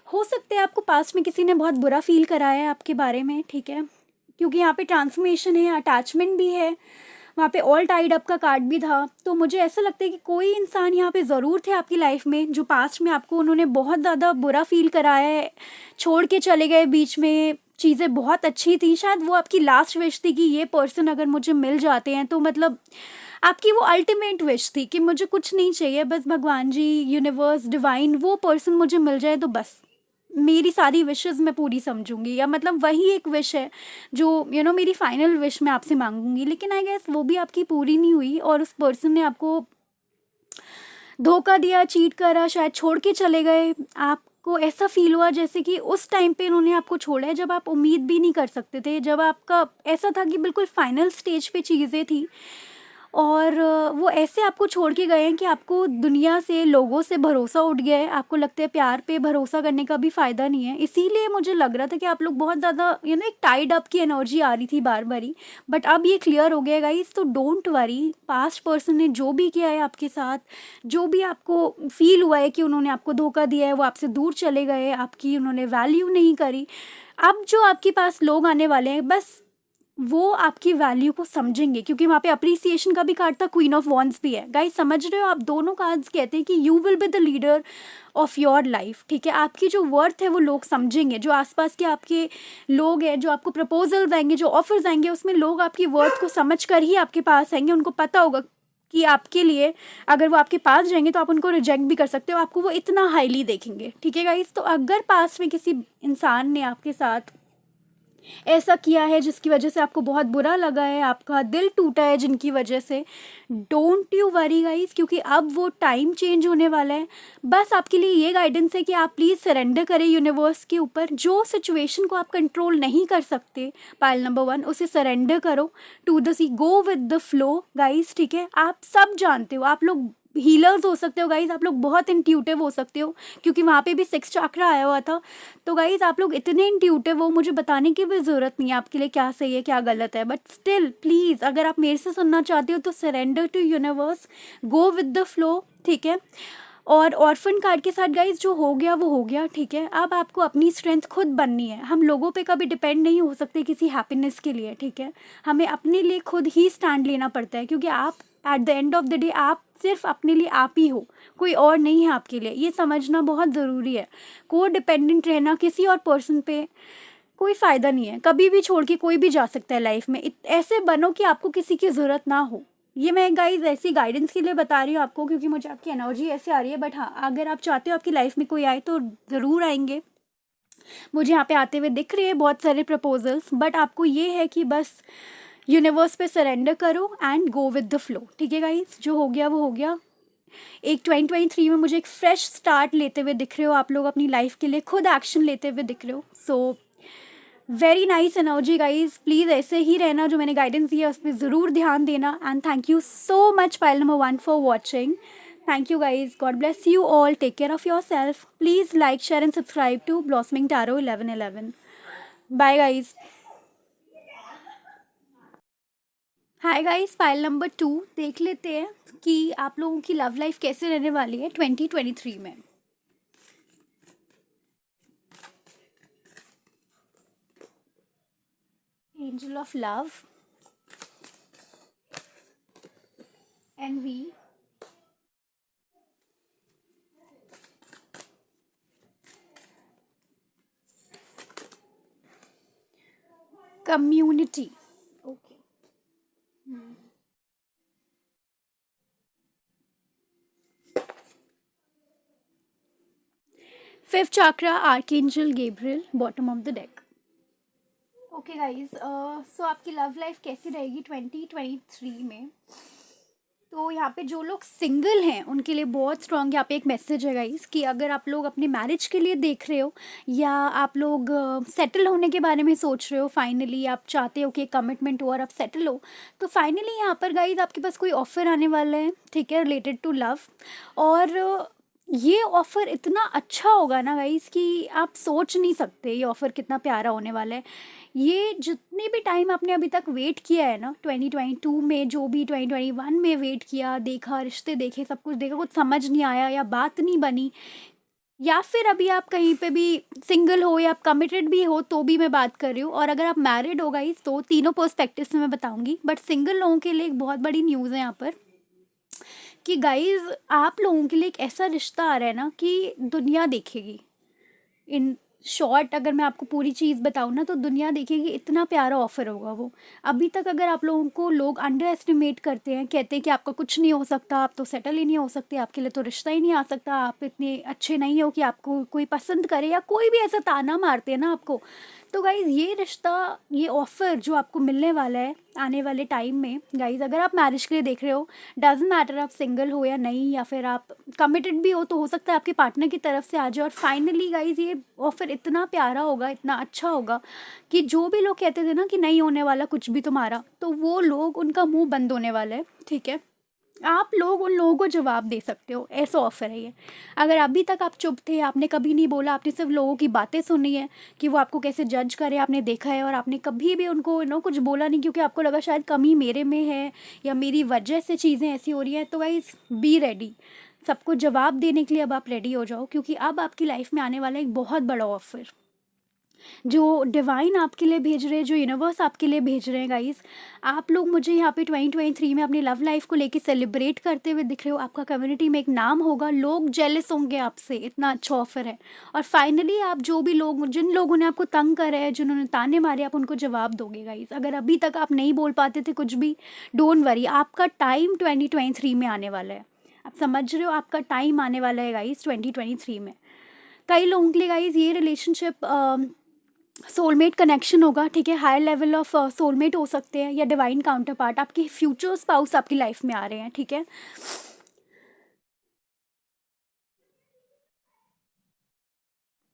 हो सकता है आपको पास्ट में किसी ने बहुत बुरा फील कराया है आपके बारे में, ठीक है, क्योंकि यहाँ पे ट्रांसफॉर्मेशन है, अटैचमेंट भी है, वहाँ पे ऑल टाइड अप का कार्ड भी था। तो मुझे ऐसा लगता है कि कोई इंसान यहाँ पे ज़रूर थे आपकी लाइफ में जो पास्ट में आपको उन्होंने बहुत ज़्यादा बुरा फील कराया है, छोड़ के चले गए बीच में, चीज़ें बहुत अच्छी थी, शायद वो आपकी लास्ट विश थी कि ये पर्सन अगर मुझे मिल जाते हैं तो मतलब आपकी वो अल्टीमेट विश थी कि मुझे कुछ नहीं चाहिए, बस भगवान जी, यूनिवर्स, डिवाइन, वो पर्सन मुझे मिल जाए तो बस मेरी सारी विशेस मैं पूरी समझूंगी, या मतलब वही एक विश है जो मेरी फाइनल विश मैं आपसे मांगूंगी। लेकिन आई गेस वो भी आपकी पूरी नहीं हुई, और उस पर्सन ने आपको धोखा दिया, चीट करा, शायद छोड़ के चले गए। आपको ऐसा फील हुआ जैसे कि उस टाइम पे उन्होंने आपको छोड़ा है जब आप उम्मीद भी नहीं कर सकते थे, जब आपका ऐसा था कि बिल्कुल फाइनल स्टेज पे चीज़ें थी, और वो ऐसे आपको छोड़ के गए हैं कि आपको दुनिया से, लोगों से भरोसा उठ गया है। आपको लगता है प्यार पे भरोसा करने का भी फ़ायदा नहीं है। इसीलिए मुझे लग रहा था कि आप लोग बहुत ज़्यादा एक टाइड अप की एनर्जी आ रही थी बार बारी, बट अब ये क्लियर हो गया गाइस। तो डोंट वरी, पास्ट पर्सन ने जो भी किया है आपके साथ, जो भी आपको फील हुआ है कि उन्होंने आपको धोखा दिया है, वो आपसे दूर चले गए, आपकी उन्होंने वैल्यू नहीं करी, अब जो आपके पास लोग आने वाले हैं बस वो आपकी वैल्यू को समझेंगे, क्योंकि वहाँ पे अप्रिसिएशन का भी कार्ड था, क्वीन ऑफ वॉन्ड्स भी है। गाइस समझ रहे हो, आप दोनों कार्ड्स कहते हैं कि you will be the leader of your life, ठीक है। आपकी जो वर्थ है वो लोग समझेंगे, जो आसपास के आपके लोग हैं, जो आपको प्रपोजल्स आएंगे, जो ऑफर्स आएंगे, उसमें लोग आपकी वर्थ को समझ कर ही आपके पास आएंगे। उनको पता होगा कि आपके लिए अगर वो आपके पास जाएंगे तो आप उनको रिजेक्ट भी कर सकते हो, आपको वो इतना हाईली देखेंगे, ठीक है गाइस। तो अगर पास में किसी इंसान ने आपके साथ ऐसा किया है जिसकी वजह से आपको बहुत बुरा लगा है, आपका दिल टूटा है जिनकी वजह से, डोंट यू वरी गाइस, क्योंकि अब वो टाइम चेंज होने वाला है। बस आपके लिए ये गाइडेंस है कि आप प्लीज़ सरेंडर करें यूनिवर्स के ऊपर। जो सिचुएशन को आप कंट्रोल नहीं कर सकते, पाइल नंबर 1, उसे सरेंडर करो। To the sea, go with the flow guys, ठीक है। आप सब जानते हो, आप लोग हीलर्स हो सकते हो गाइज, आप लोग बहुत इंट्यूटिव हो सकते हो, क्योंकि वहाँ पे भी 6 चक्र आया हुआ था। तो गाइज आप लोग इतने इंट्यूटिव हो, मुझे बताने की भी ज़रूरत नहीं है आपके लिए क्या सही है क्या गलत है। बट स्टिल प्लीज़, अगर आप मेरे से सुनना चाहते हो तो surrender to universe, go with the flow, ठीक है। और ऑर्फन कार्ड के साथ गाइज जो हो गया वो हो गया, ठीक है। अब आपको अपनी स्ट्रेंथ खुद बननी है। हम लोगों पे कभी डिपेंड नहीं हो सकते किसी हैप्पीनेस के लिए, ठीक है। हमें अपने लिए खुद ही स्टैंड लेना पड़ता है, क्योंकि आप at the end of the day आप सिर्फ अपने लिए आप ही हो, कोई और नहीं है आपके लिए। ये समझना बहुत ज़रूरी है। को डिपेंडेंट रहना किसी और पर्सन पे कोई फ़ायदा नहीं है। कभी भी छोड़ के कोई भी जा सकता है लाइफ में। ऐसे बनो कि आपको किसी की ज़रूरत ना हो। ये मैं गाइज ऐसी गाइडेंस के लिए बता रही हूँ आपको, क्योंकि मुझे आपकी एनर्जी ऐसे आ रही है। बट हाँ, अगर आप चाहते हो आपकी लाइफ में कोई आए तो ज़रूर आएंगे। मुझे यहाँ पे आते हुए दिख रहे हैं बहुत सारे प्रपोजल्स। बट आपको ये है कि बस यूनिवर्स पे सरेंडर करो and go with the flow. ठीक है गाइज, जो हो गया वो हो गया। एक 2023 में मुझे एक फ्रेश स्टार्ट लेते हुए दिख रहे हो आप लोग अपनी लाइफ के लिए, खुद एक्शन लेते हुए दिख रहे हो। So very nice energy guys. Please ऐसे ही रहना, जो मैंने गाइडेंस दिया उस पर ज़रूर ध्यान देना। And thank you so much pile number 1 for watching. Thank you guys. God bless you all. Take care of yourself. Please like, share and subscribe to Blossoming Tarot 1111. Bye guys. Hi guys, file number 2 देख लेते हैं कि आप लोगों की love life कैसे रहने वाली है 2023 में। Angel of love, envy, community. Okay, fifth chakra, archangel Gabriel, bottom of the deck. Okay guys, so आपकी लव लाइफ कैसी रहेगी 2023 में। तो यहाँ पे जो लोग सिंगल हैं उनके लिए बहुत स्ट्रॉन्ग यहाँ पे एक मैसेज है गाइस, कि अगर आप लोग अपने मैरिज के लिए देख रहे हो या आप लोग सेटल होने के बारे में सोच रहे हो, फाइनली आप चाहते हो कि कमिटमेंट हो और आप सेटल हो, तो फाइनली यहाँ पर गाइस आपके पास कोई ऑफर आने वाला है, ठीक है, रिलेटेड टू लव। और ये ऑफ़र इतना अच्छा होगा ना गाइस कि आप सोच नहीं सकते ये ऑफ़र कितना प्यारा होने वाला है। ये जितने भी टाइम आपने अभी तक वेट किया है ना 2022 में, जो भी 2021 में वेट किया, देखा, रिश्ते देखे, सब कुछ देखा, कुछ समझ नहीं आया या बात नहीं बनी, या फिर अभी आप कहीं पे भी सिंगल हो या आप कमिटेड भी हो तो भी मैं बात कर रही हूँ, और अगर आप मैरिड हो गाइस तो तीनों पर्सपेक्टिव से मैं बताऊंगी। बट सिंगल लोगों के लिए एक बहुत बड़ी न्यूज़ है यहाँ पर कि गाइज आप लोगों के लिए एक ऐसा रिश्ता आ रहा है ना कि दुनिया देखेगी। इन शॉर्ट अगर मैं आपको पूरी चीज़ बताऊँ ना तो दुनिया देखेगी, इतना प्यारा ऑफर होगा वो। अभी तक अगर आप लोगों को लोग अंडर एस्टिमेट करते हैं, कहते हैं कि आपका कुछ नहीं हो सकता, आप तो सेटल ही नहीं हो सकते, आपके लिए तो रिश्ता ही नहीं आ सकता, आप इतने अच्छे नहीं हो कि आपको कोई पसंद करे, या कोई भी ऐसा ताना मारते हैं ना आपको, तो गाइज़ ये रिश्ता, ये ऑफ़र जो आपको मिलने वाला है आने वाले टाइम में गाइज़, अगर आप मैरिज के लिए देख रहे हो, डजेंट मैटर आप सिंगल हो या नहीं, या फिर आप कमिटेड भी हो सकता है आपके पार्टनर की तरफ से आ जाए। और फाइनली गाइज़ ये ऑफ़र इतना प्यारा होगा, इतना अच्छा होगा कि जो भी लोग कहते थे ना कि नहीं होने वाला कुछ भी तुम्हारा, तो वो लोग, उनका मुंह बंद होने वाला है, ठीक है। आप लोग उन लोगों को जवाब दे सकते हो, ऐसा ऑफ़र है ये। अगर अभी तक आप चुप थे, आपने कभी नहीं बोला, आपने सिर्फ लोगों की बातें सुनी है कि वो आपको कैसे जज करे, आपने देखा है, और आपने कभी भी उनको कुछ बोला नहीं, क्योंकि आपको लगा शायद कमी मेरे में है या मेरी वजह से चीज़ें ऐसी हो रही हैं, तो गाइस बी रेडी, सबको जवाब देने के लिए अब आप रेडी हो जाओ, क्योंकि अब आपकी लाइफ में आने वाला एक बहुत बड़ा ऑफ़र जो डिवाइन आपके लिए भेज रहे हैं, जो यूनिवर्स आपके लिए भेज रहे हैं गाइस। आप लोग मुझे यहाँ पे 2023 में अपनी लव लाइफ को लेके सेलिब्रेट करते हुए दिख रहे हो। आपका कम्युनिटी में एक नाम होगा, लोग जेलस होंगे आपसे, इतना अच्छा ऑफर है। और फाइनली आप जो भी लोग, जिन लोगों ने आपको तंग करा है, जिन्होंने ताने मारे, आप उनको जवाब दोगे गाइस। अगर अभी तक आप नहीं बोल पाते थे कुछ भी, डोंट वरी, आपका टाइम 2023 में आने वाला है। आप समझ रहे हो, आपका टाइम आने वाला है गाइस 2023 में। कई लोगों के लिए गाइस ये रिलेशनशिप सोलमेट कनेक्शन होगा, ठीक है, हायर लेवल ऑफ सोलमेट हो सकते हैं, या डिवाइन काउंटर पार्ट, आपके फ्यूचर स्पाउस आपकी लाइफ में आ रहे हैं, ठीक है।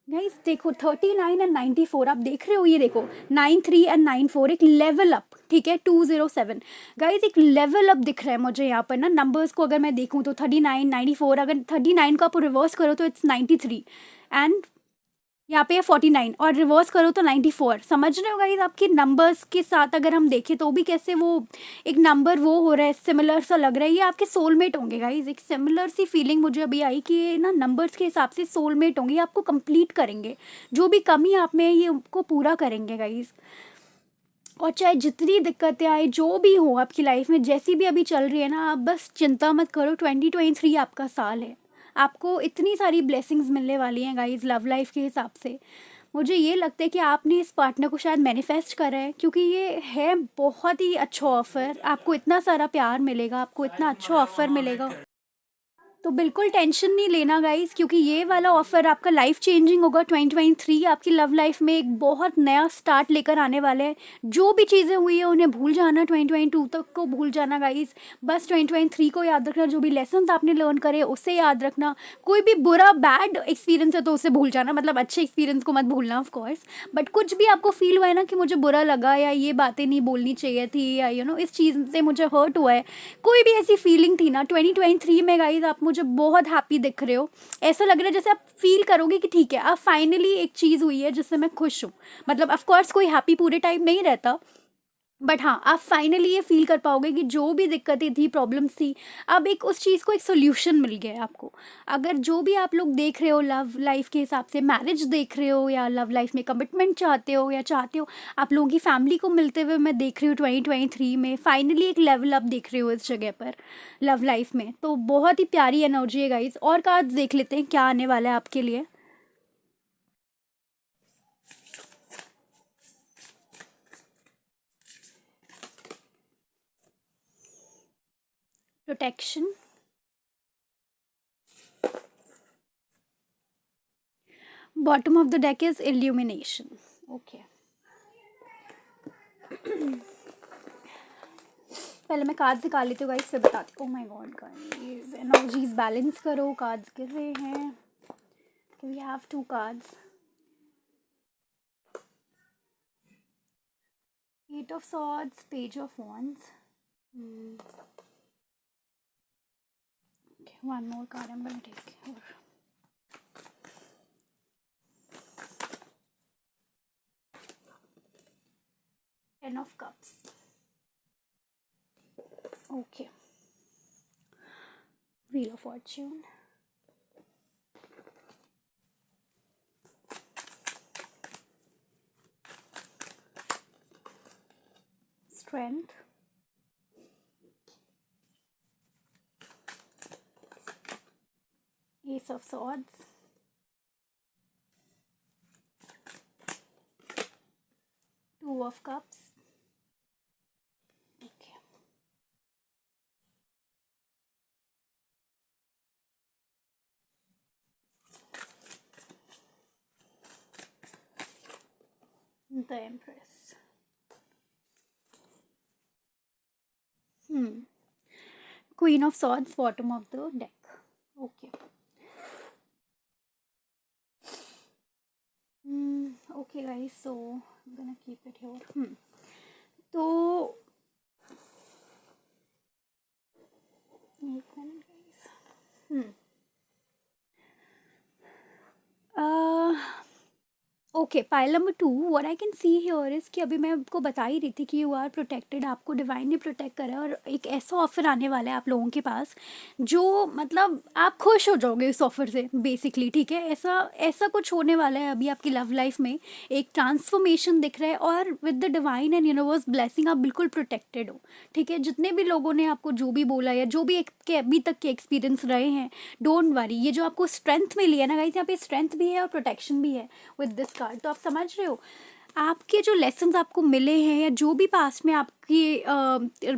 गाइस देखो 39 एंड 94 आप देख रहे हो, ये देखो 93 एंड 94 एक लेवल अप, ठीक है, 207 गाइस एक लेवल अप दिख रहा है मुझे यहाँ पर ना। नंबर्स को अगर मैं देखूँ तो 39 94, अगर 39 को आप रिवर्स करो तो इट्स 93 एंड यहाँ पे है 49, और रिवर्स करो तो 94। समझ रहे हो गाइस, आपके नंबर्स के साथ अगर हम देखें तो भी कैसे वो एक नंबर वो हो रहा है, सिमिलर सा लग रहा है, ये आपके सोलमेट होंगे गाइस। एक सिमिलर सी फीलिंग मुझे अभी आई कि ये ना नंबर्स के हिसाब से सोलमेट होंगे, आपको कंप्लीट करेंगे, जो भी कमी आप में है ये उनको पूरा करेंगे गाइस। और चाहे जितनी दिक्कतें आए, जो भी हो आपकी लाइफ में, जैसी भी अभी चल रही है ना, आप बस चिंता मत करो। 2023 आपका साल है। आपको इतनी सारी ब्लेसिंग्स मिलने वाली हैं गाइस लव लाइफ के हिसाब से। मुझे ये लगता है कि आपने इस पार्टनर को शायद मैनिफेस्ट करा है, क्योंकि ये है बहुत ही अच्छा ऑफ़र। आपको इतना सारा प्यार मिलेगा, आपको इतना अच्छा ऑफ़र मिलेगा। तो बिल्कुल टेंशन नहीं लेना गाइस, क्योंकि ये वाला ऑफर आपका लाइफ चेंजिंग होगा। 2023 आपकी लव लाइफ में एक बहुत नया स्टार्ट लेकर आने वाले हैं। जो भी चीज़ें हुई है उन्हें भूल जाना, 2022 तक को भूल जाना गाइस। बस 2023 को याद रखना, जो भी लेसन आपने लर्न करे उसे याद रखना। कोई भी बुरा बैड एक्सपीरियंस है तो उसे भूल जाना, मतलब अच्छे एक्सपीरियंस को मत भूलना ऑफ कोर्स। बट कुछ भी आपको फील हुआ है ना कि मुझे बुरा लगा, या ये बातें नहीं बोलनी चाहिए थी, या इस चीज़ से मुझे हर्ट हुआ है, कोई भी ऐसी फीलिंग थी ना, 2023 में गाइज आप मुझे बहुत हैप्पी दिख रहे हो। ऐसा लग रहा है जैसे आप फील करोगे कि ठीक है, अब फाइनली एक चीज़ हुई है जिससे मैं खुश हूँ। मतलब ऑफ कोर्स कोई हैप्पी पूरे टाइम नहीं रहता, बट हाँ, आप फाइनली ये फील कर पाओगे कि जो भी दिक्कतें थी, प्रॉब्लम्स थी, अब एक उस चीज़ को एक सोल्यूशन मिल गया है आपको। अगर जो भी आप लोग देख रहे हो लव लाइफ के हिसाब से, मैरिज देख रहे हो या लव लाइफ में कमिटमेंट चाहते हो, या चाहते हो आप लोगों की फैमिली को मिलते हुए, मैं देख रही हूँ 2023 में फाइनली एक लेवल अप देख रहे हो इस जगह पर लव लाइफ में। तो बहुत ही प्यारी एनर्जी है गाइस। और कार्ड्स देख लेते हैं क्या आने वाला है आपके लिए। Protection, bottom of the deck is illumination. Okay, पहले मैं कार्ड्स निकाल लेती हूँ गाइस, फिर बताती हूँ। Oh my god guys, energies balance करो, कार्ड्स गिर रहे हैं। We have 2 cards, 8 of swords, page of wands। Okay, one more card I'm gonna take here. 10 of cups। Okay, wheel of fortune, strength, ace of swords, 2 of cups। Okay, the empress। Queen of swords, bottom of the deck। Okay, okay guys, so I'm gonna keep it here। तो एक minute guys. Okay, pile number 2, what I can see here is कि अभी मैं आपको बता ही रही थी कि यू आर प्रोटेक्टेड, आपको डिवाइन ने प्रोटेक्ट करा है। और एक ऐसा ऑफर आने वाला है आप लोगों के पास जो मतलब आप खुश हो जाओगे इस ऑफर से बेसिकली, ठीक है। ऐसा ऐसा कुछ होने वाला है अभी आपकी लव लाइफ में, एक ट्रांसफॉर्मेशन दिख रहा है। और with the divine and universe blessing आप बिल्कुल प्रोटेक्टेड हो, ठीक है। जितने भी लोगों ने आपको जो भी बोला या जो भी एक के अभी तक के एक्सपीरियंस रहे हैं, डोंट वरी। ये जो आपको स्ट्रेंथ मिली है ना गाइस, यहाँ पे स्ट्रेंथ भी है और प्रोटेक्शन भी है विद दिस कार्ड। तो आप समझ रहे हो, आपके जो लेसन्स आपको मिले हैं या जो भी पास्ट में आपकी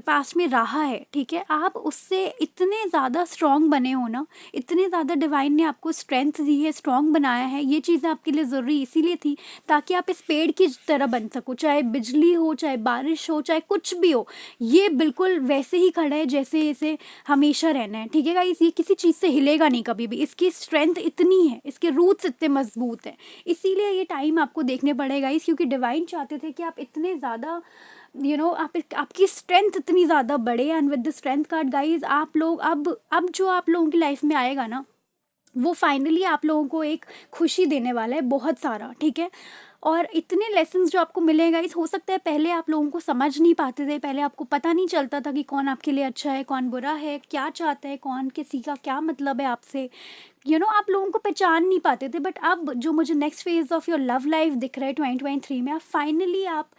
पास्ट में रहा है, ठीक है, आप उससे इतने ज़्यादा स्ट्रॉन्ग बने हो ना, इतने ज़्यादा डिवाइन ने आपको स्ट्रेंथ दी है, स्ट्रॉन्ग बनाया है। ये चीज़ें आपके लिए ज़रूरी इसीलिए थी ताकि आप इस पेड़ की तरह बन सको, चाहे बिजली हो, चाहे बारिश हो, चाहे कुछ भी हो। ये बिल्कुल वैसे ही खड़ा है जैसे इसे हमेशा रहना है, ठीक है गाइस। ये किसी चीज़ से हिलेगा नहीं कभी भी, इसकी स्ट्रेंथ इतनी है, इसके रूट्स इतने मजबूत हैं। इसीलिए ये टाइम आपको देखने पड़ेगा इस, क्योंकि डिवाइन चाहते थे कि आप इतने ज़्यादा आपकी स्ट्रेंथ इतनी ज़्यादा बढ़े। And with the strength card guys, आप लोग अब जो आप लोगों की लाइफ में आएगा ना, वो फाइनली आप लोगों को एक खुशी देने वाला है बहुत सारा, ठीक है। और इतने लेसन्स जो आपको मिलेगा इस, हो सकता है पहले आप लोगों को समझ नहीं पाते थे, पहले आपको पता नहीं चलता था कि कौन आपके लिए अच्छा है, कौन बुरा है, क्या चाहता है, कौन किसी का क्या मतलब है आपसे, आप लोगों को पहचान नहीं पाते थे, बट अब जो मुझे next phase of your love life दिख रहा है 2023 में, आप फाइनली आप,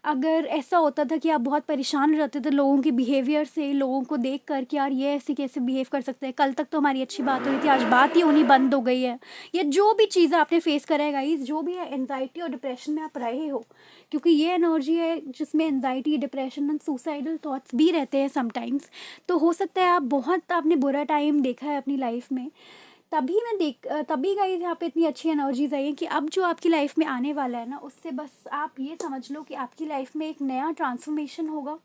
अगर ऐसा होता था कि आप बहुत परेशान रहते थे लोगों के बिहेवियर से, लोगों को देख कर कि यार ये ऐसे कैसे बिहेव कर सकते हैं, कल तक तो हमारी अच्छी बात हो रही थी, आज बात ही होनी बंद हो गई है, या जो भी चीज़ें आपने फेस करा है गाइस, जो भी है एनजाइटी और डिप्रेशन में आप रहे हो, क्योंकि ये एनर्जी है जिसमें anxiety, depression and suicidal thoughts भी रहते हैं समटाइम्स। तो हो सकता है आप बहुत आपने बुरा टाइम देखा है अपनी लाइफ में, तभी गाइस यहाँ पे इतनी अच्छी एनर्जीज आई हैं कि अब जो आपकी लाइफ में आने वाला है ना, उससे बस आप ये समझ लो कि आपकी लाइफ में एक नया ट्रांसफॉर्मेशन होगा।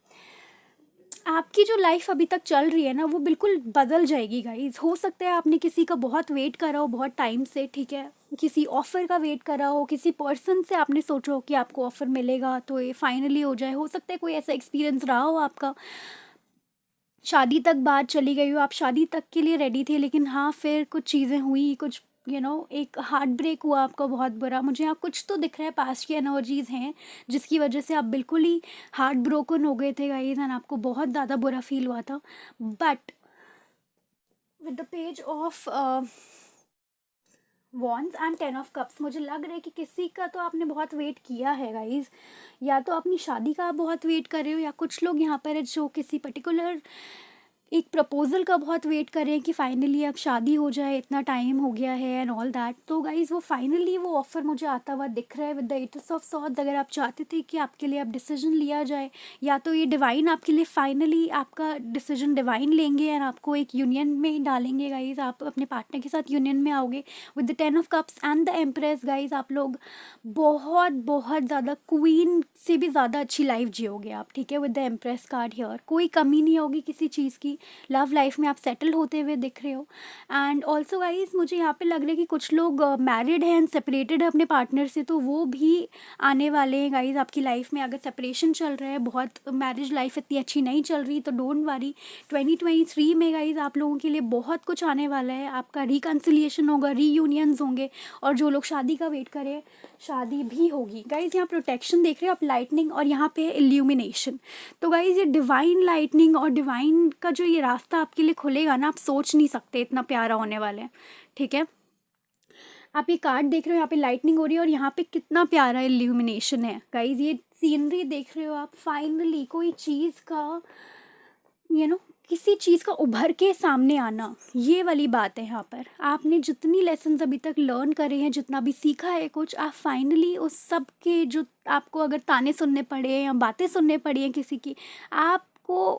आपकी जो लाइफ अभी तक चल रही है ना, वो बिल्कुल बदल जाएगी गाइज। हो सकता है आपने किसी का बहुत वेट करा हो बहुत टाइम से, ठीक है, किसी ऑफ़र का वेट करा हो, किसी पर्सन से आपने सोचा हो कि आपको ऑफ़र मिलेगा तो ये फाइनली हो जाए। हो सकता है कोई ऐसा एक्सपीरियंस रहा हो आपका, शादी तक बात चली गई हो, आप शादी तक के लिए रेडी थे, लेकिन हाँ फिर कुछ चीज़ें हुई, कुछ एक हार्ट ब्रेक हुआ आपका बहुत बुरा। मुझे यहाँ कुछ तो दिख रहा है, पास्ट की एनर्जीज़ हैं जिसकी वजह से आप बिल्कुल ही हार्ट ब्रोकन हो गए थे गाइज, एंड आपको बहुत ज़्यादा बुरा फील हुआ था। But with the page of wands and 10 of cups, मुझे लग रहा है कि किसी का तो आपने बहुत वेट किया है गाइज, या तो अपनी शादी का आप बहुत वेट कर रहे हो, या कुछ लोग यहाँ पर है जो किसी पर्टिकुलर एक प्रपोजल का बहुत वेट कर रहे हैं कि फाइनली अब शादी हो जाए, इतना टाइम हो गया है एंड ऑल दैट। तो गाइज़ वो फाइनली वो ऑफ़र मुझे आता हुआ दिख रहा है विद द 8 ऑफ सॉर्ड्स। अगर आप चाहते थे कि आपके लिए अब डिसीजन लिया जाए, या तो ये डिवाइन आपके लिए फाइनली आपका डिसीजन डिवाइन लेंगे एंड आपको एक यूनियन में डालेंगे गाइज़, आप अपने पार्टनर के साथ यूनियन में आओगे with the 10 of cups and the empress. Guys आप लोग बहुत बहुत ज़्यादा क्वीन से भी ज़्यादा अच्छी लाइफ जियोगे आप, ठीक है, with the empress card here. कोई कमी नहीं होगी किसी चीज़ की, लव लाइफ में आप सेटल होते हुए दिख रहे हो। एंड ऑल्सो गाइज मुझे यहाँ पे लग रहा है कि कुछ लोग मैरिड हैं एंड सेपरेटेड है अपने पार्टनर से, तो वो भी आने वाले हैं गाइज आपकी लाइफ में। अगर सेपरेशन चल रहा है, बहुत मैरिज लाइफ इतनी अच्छी नहीं चल रही, तो डोंट वरी, 2023 में गाइज आप लोगों के लिए बहुत कुछ आने वाला है। आपका रिकन्सिलिएशन होगा, रीयूनियंस होंगे, और जो लोग शादी का वेट करें, शादी भी होगी। गाइज यहाँ प्रोटेक्शन देख रहे हो आप, लाइटनिंग, और यहाँ पे इल्यूमिनेशन। तो गाइज ये डिवाइन लाइटनिंग और डिवाइन का जो ये रास्ता आपके लिए खुलेगा ना, आप सोच नहीं सकते इतना प्यारा होने वाला है, ठीक है। आप ये कार्ड देख रहे हो, यहाँ पे लाइटनिंग हो रही है और यहाँ पे कितना प्यारा इल्यूमिनेशन है गाइज। ये सीनरी देख रहे हो आप, फाइनली कोई चीज़ का किसी चीज़ का उभर के सामने आना, ये वाली बात है यहाँ पर। आपने जितनी लेसन्स अभी तक लर्न करे हैं, जितना भी सीखा है कुछ, आप फाइनली उस सब के जो आपको अगर ताने सुनने पड़े या बातें सुनने पड़ी हैं किसी की, आपको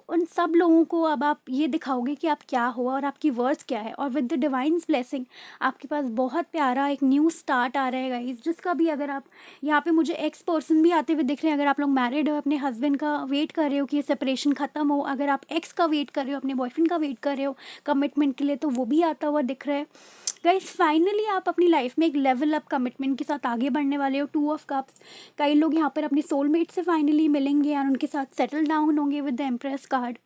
उन सब लोगों को अब आप ये दिखाओगे कि आप क्या हो और आपकी वर्थ क्या है। और विद द डिवाइन्स ब्लेसिंग आपके पास बहुत प्यारा एक न्यू स्टार्ट आ रहा है गाइस, जिसका भी, अगर आप यहाँ पे मुझे एक्स पर्सन भी आते हुए दिख रहे हैं। अगर आप लोग मैरिड हो, अपने हस्बैंड का वेट कर रहे हो कि ये सेपरेशन ख़त्म हो, अगर आप एक्स का वेट कर रहे हो, अपने बॉयफ्रेंड का वेट कर रहे हो कमिटमेंट के लिए, तो वो भी आता हुआ दिख रहा है गाइस। फाइनली आप अपनी लाइफ में एक लेवल अप कमिटमेंट के साथ आगे बढ़ने वाले हो। 2 ऑफ कप्स, कई लोग यहाँ पर अपने सोलमेट से फाइनली मिलेंगे और उनके साथ सेटल डाउन होंगे विद द एम्प्रेस कार्ड।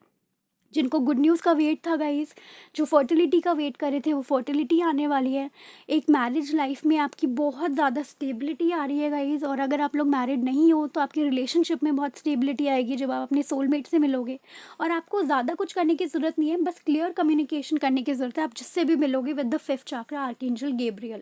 जिनको गुड न्यूज़ का वेट था गाइस, जो फर्टिलिटी का वेट कर रहे थे, वो फर्टिलिटी आने वाली है। एक मैरिज लाइफ में आपकी बहुत ज़्यादा स्टेबिलिटी आ रही है गाइस। और अगर आप लोग मैरिड नहीं हो तो आपकी रिलेशनशिप में बहुत स्टेबिलिटी आएगी जब आप अपने सोलमेट से मिलोगे। और आपको ज़्यादा कुछ करने की ज़रूरत नहीं है, बस क्लियर कम्युनिकेशन करने की ज़रूरत है। आप जिससे भी मिलोगे with the 5th chakra archangel Gabriel,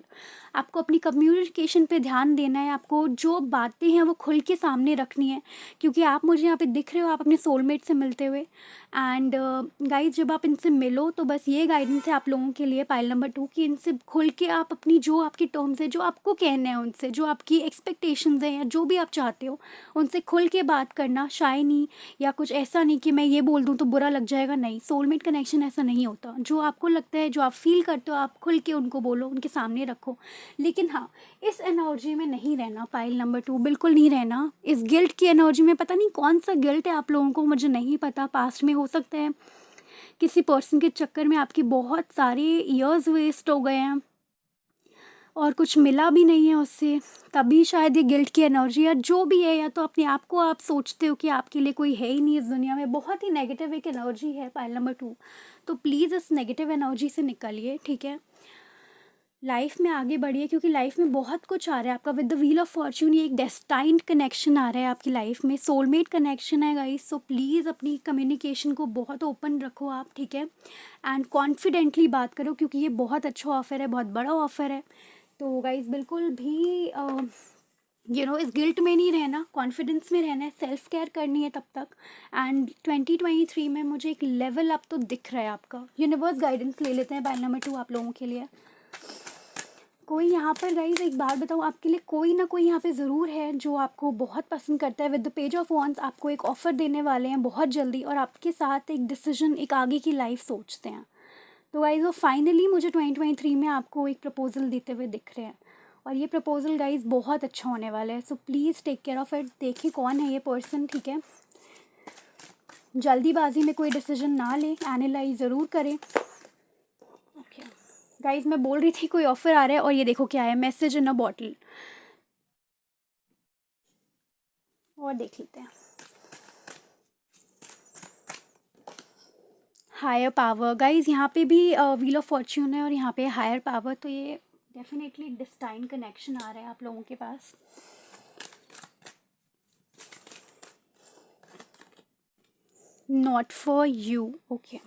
आपको अपनी कम्युनिकेशन पे ध्यान देना है। आपको जो बातें हैं वो खुल के सामने रखनी है, क्योंकि आप मुझे यहाँ पे दिख रहे हो आप अपने सोलमेट से मिलते हुए। एंड गाइज जब आप इनसे मिलो तो बस ये गाइडेंस है आप लोगों के लिए, पाइल नंबर 2, कि इनसे खुल के आप अपनी जो आपकी टर्म्स है, जो आपको कहना है उनसे, जो आपकी एक्सपेक्टेशंस हैं या जो भी आप चाहते हो, उनसे खुल के बात करना। शाय नहीं, या कुछ ऐसा नहीं कि मैं ये बोल दूँ तो बुरा लग जाएगा, नहीं। सोलमेट कनेक्शन ऐसा नहीं होता। जो आपको लगता है, जो आप फील करते हो, आप खुल के उनको बोलो, उनके सामने रखो। लेकिन हाँ, इस एनर्जी में नहीं रहना, पाइल नंबर 2, बिल्कुल नहीं रहना। इस गिल्ट की एनर्जी में, पता नहीं कौन सा गिल्ट है आप लोगों को, मुझे नहीं पता। पास्ट में हो सकता है किसी पर्सन के चक्कर में आपकी बहुत सारे ईयर्स वेस्ट हो गए हैं और कुछ मिला भी नहीं है उससे, तभी शायद ये गिल्ट की एनर्जी, या जो भी है, या तो अपने आप को आप सोचते हो कि आपके लिए कोई है ही नहीं इस दुनिया में। बहुत ही नेगेटिव एक एनर्जी है पाइल नंबर 2, तो प्लीज़ इस नेगेटिव एनर्जी से निकलिए, ठीक है। लाइफ में आगे बढ़िए, क्योंकि लाइफ में बहुत कुछ आ रहा है आपका with the wheel of Fortune. ये एक डेस्टाइन्ड कनेक्शन आ रहा है आपकी लाइफ में, सोलमेट कनेक्शन है गाइस। सो प्लीज़ अपनी कम्युनिकेशन को बहुत ओपन रखो आप, ठीक है, एंड कॉन्फिडेंटली बात करो, क्योंकि ये बहुत अच्छा ऑफर है, बहुत बड़ा ऑफर है। तो गाइस बिल्कुल भी इस गिल्ट में नहीं रहना, कॉन्फिडेंस में रहना है, सेल्फ केयर करनी है तब तक। एंड 2023 में मुझे एक लेवल अप तो दिख रहा है आपका। यूनिवर्स गाइडेंस ले लेते हैं पाइल नंबर 2 आप लोगों के लिए। कोई यहाँ पर गाइज एक बात बताऊँ आपके लिए, कोई ना कोई यहाँ पे ज़रूर है जो आपको बहुत पसंद करता है। With the page of wands आपको एक ऑफ़र देने वाले हैं बहुत जल्दी, और आपके साथ एक डिसीजन, एक आगे की लाइफ सोचते हैं। तो गाइज वो फाइनली मुझे 2023 में आपको एक प्रपोजल देते हुए दिख रहे हैं, और ये प्रपोजल गाइज बहुत अच्छा होने वाला है। So please take care of it. देखिए कौन है ये पर्सन, ठीक है। जल्दीबाजी में कोई डिसीजन ना लें, एनालाइज ज़रूर करें। ओके गाइज, मैं बोल रही थी कोई ऑफ़र आ रहा है, और ये देखो क्या है, मैसेज इन अ बॉटल। और देख लेते हैं। हायर पावर गाइज, यहाँ पे भी व्हील ऑफ फॉर्च्यून है, और यहाँ पे हायर पावर। तो ये डेफिनेटली डिस्टाइन कनेक्शन आ रहा है आप लोगों के पास। Not for you, okay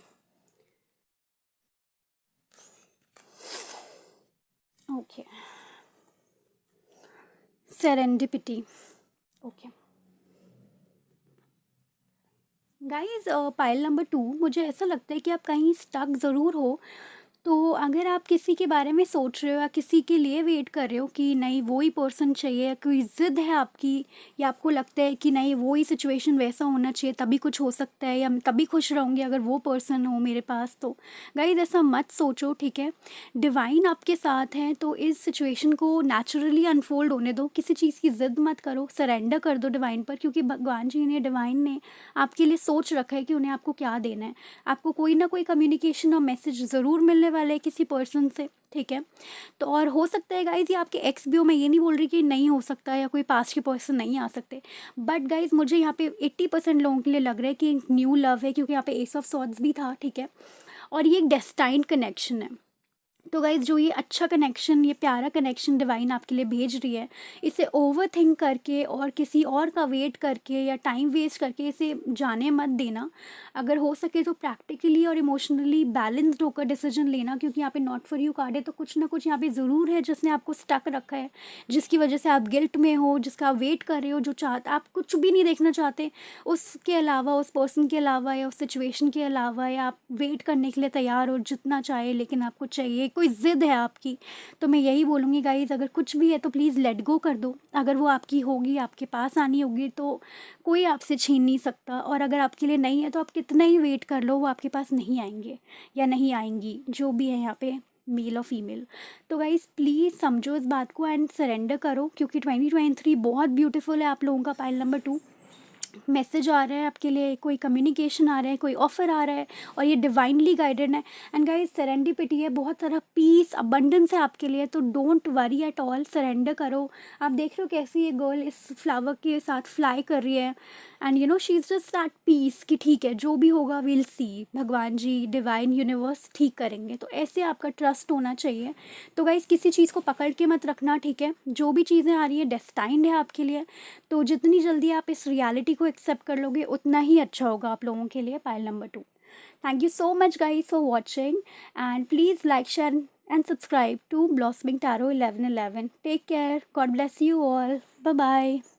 okay. Serendipity, okay guys. Pile number 2, मुझे ऐसा लगता है कि आप कहीं स्टक ज़रूर हो। तो अगर आप किसी के बारे में सोच रहे हो, या किसी के लिए वेट कर रहे हो कि नहीं वो ही पर्सन चाहिए, या कोई ज़िद है आपकी, या आपको लगता है कि नहीं वो ही सिचुएशन वैसा होना चाहिए तभी कुछ हो सकता है, या मैं तभी खुश रहूँगी अगर वो पर्सन हो मेरे पास, तो गाइज ऐसा मत सोचो, ठीक है। डिवाइन आपके साथ है, तो इस सिचुएशन को नेचुरली अनफोल्ड होने दो। किसी चीज़ की ज़िद मत करो, सरेंडर कर दो डिवाइन पर, क्योंकि भगवान जी ने, डिवाइन ने आपके लिए सोच रखा है कि उन्हें आपको क्या देना है। आपको कोई ना कोई कम्युनिकेशन और मैसेज ज़रूर मिलने वाला है किसी पर्सन से, ठीक है। तो और हो सकता है गाइज ये आपके एक्स भी हो, मैं ये नहीं बोल रही कि नहीं हो सकता, या कोई पास्ट के पर्सन नहीं आ सकते, बट गाइज मुझे यहाँ पे 80% लोगों के लिए लग रहा है कि एक न्यू लव है, क्योंकि यहाँ पे एस ऑफ सॉर्ड्स भी था, ठीक है। और ये एक डेस्टाइन्ड कनेक्शन है। तो गाइज जो ये अच्छा कनेक्शन, ये प्यारा कनेक्शन डिवाइन आपके लिए भेज रही है, इसे ओवर थिंक करके और किसी और का वेट करके या टाइम वेस्ट करके इसे जाने मत देना। अगर हो सके तो प्रैक्टिकली और इमोशनली बैलेंस्ड होकर डिसीजन लेना, क्योंकि यहाँ पे नॉट फॉर यू कार्ड है, तो कुछ ना कुछ यहाँ पे ज़रूर है जिसने आपको स्टक रखा है, जिसकी वजह से आप गिल्ट में हो, जिसका आप वेट कर रहे हो, जो चाहते आप कुछ भी नहीं देखना चाहते उसके अलावा, उस पर्सन के अलावा, या उस सिचुएशन के अलावा, या आप वेट करने के लिए तैयार हो जितना चाहे, लेकिन आपको चाहिए, कोई ज़िद है आपकी। तो मैं यही बोलूँगी गाइज़, अगर कुछ भी है तो प्लीज़ लेट गो कर दो। अगर वो आपकी होगी, आपके पास आनी होगी, तो कोई आपसे छीन नहीं सकता, और अगर आपके लिए नहीं है तो आप कितना ही वेट कर लो, वो आपके पास नहीं आएंगे या नहीं आएंगी, जो भी है यहाँ पे, मेल और फीमेल। तो गाइज़ प्लीज़ समझो इस बात को एंड सरेंडर करो, क्योंकि 2023 बहुत ब्यूटीफुल है आप लोगों का। पाइल नंबर 2, मैसेज आ रहा है आपके लिए, कोई कम्युनिकेशन आ रहा है, कोई ऑफ़र आ रहा है, और ये डिवाइनली गाइडेड है। एंड गाइस सेरेंडिपिटी है, बहुत सारा पीस अबंडेंस है आपके लिए, तो don't worry at all, surrender करो। आप देख रहे हो कैसी ये गर्ल इस फ्लावर के साथ फ्लाई कर रही है, and she is just that peace कि ठीक है जो भी होगा विल सी, भगवान जी, डिवाइन, यूनिवर्स ठीक करेंगे। तो ऐसे आपका ट्रस्ट होना चाहिए। तो गाइस किसी चीज़ को पकड़ के मत रखना, ठीक है। जो भी चीज़ें आ रही है डेस्टाइंड है आपके लिए, तो जितनी जल्दी आप इस रियलिटी को एक्सेप्ट कर लोगे उतना ही अच्छा होगा आप लोगों के लिए। Pile number 2, thank you so much guys for watching, and please like, share and subscribe to Blossoming Tarot 1111. Take care. God bless you all. Bye bye.